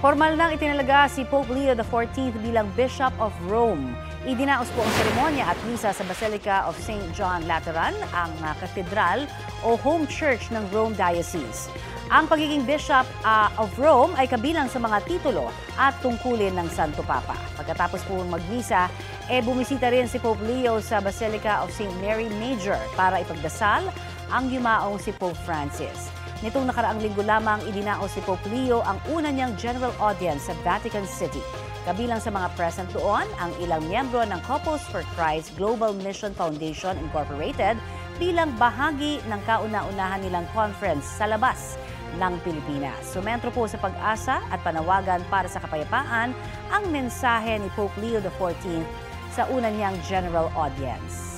Formal nang itinalaga si Pope Leo XIV bilang Bishop of Rome. Idinaos po ang seremonya at misa sa Basilica of St. John Lateran, ang katedral o home church ng Rome Diocese. Ang pagiging Bishop of Rome ay kabilang sa mga titulo at tungkulin ng Santo Papa. Pagkatapos po magmisa, bumisita rin si Pope Leo sa Basilica of St. Mary Major para ipagdasal ang yumaong si Pope Francis. Nitong nakaraang linggo lamang idinaos si Pope Leo ang una niyang general audience sa Vatican City. Kabilang sa mga present doon ang ilang miyembro ng Couples for Christ Global Mission Foundation Incorporated bilang bahagi ng kauna-unahan nilang conference sa labas ng Pilipinas. Sumentro po sa pag-asa at panawagan para sa kapayapaan ang mensahe ni Pope Leo XIV sa una niyang general audience.